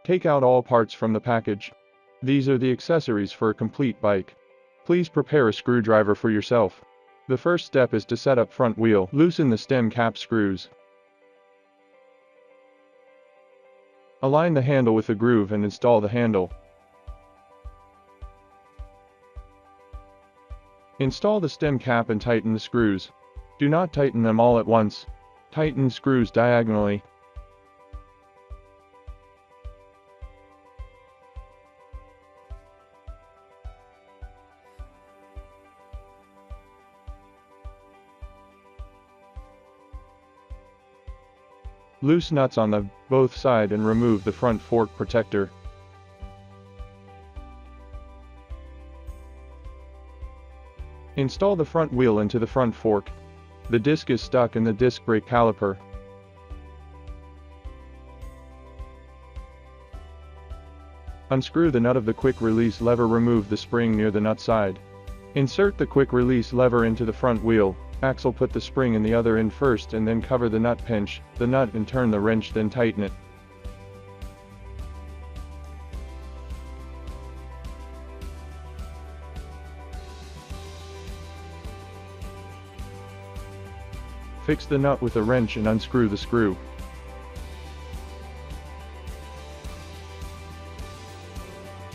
Take out all parts from the package. These are the accessories for a complete bike. Please prepare a screwdriver for yourself. The first step is to set up front wheel. Loosen the stem cap screws. Align the handle with the groove and install the handle. Install the stem cap and tighten the screws. Do not tighten them all at once. Tighten screws diagonally. Loose nuts on the both side and remove the front fork protector. Install the front wheel into the front fork. The disc is stuck in the disc brake caliper. Unscrew the nut of the quick release lever. Remove the spring near the nut side. Insert the quick release lever into the front wheel axle. Put the spring in the other end first and then cover the nut. Pinch the nut and turn the wrench, then tighten it. Fix the nut with a wrench and unscrew the screw.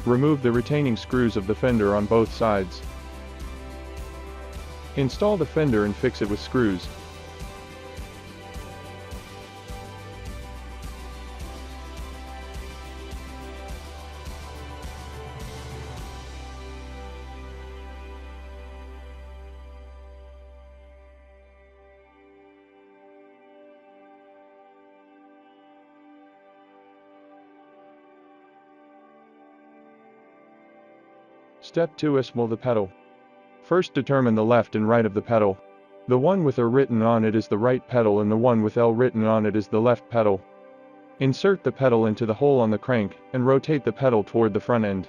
Remove the retaining screws of the fender on both sides. Install the fender and fix it with screws. Step 2. Assemble the pedal. First, determine the left and right of the pedal. The one with R written on it is the right pedal and the one with L written on it is the left pedal. Insert the pedal into the hole on the crank and rotate the pedal toward the front end.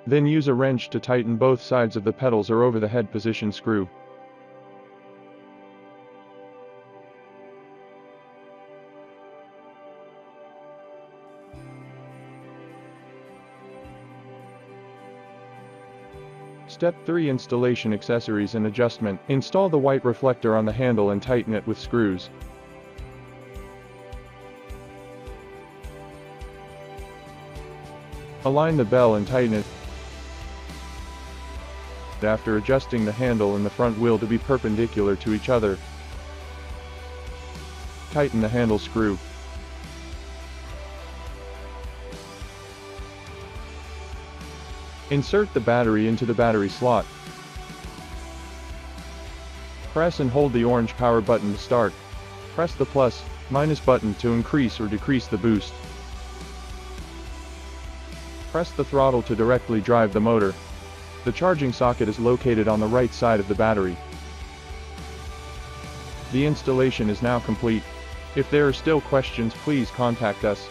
Then use a wrench to tighten both sides of the pedals or over the head position screw. Step 3. Installation, accessories and adjustment. Install the white reflector on the handle and tighten it with screws. Align the bell and tighten it. After adjusting the handle and the front wheel to be perpendicular to each other, tighten the handle screw. Insert the battery into the battery slot. Press and hold the orange power button to start. Press the plus, minus button to increase or decrease the boost. Press the throttle to directly drive the motor. The charging socket is located on the right side of the battery. The installation is now complete. If there are still questions, please contact us.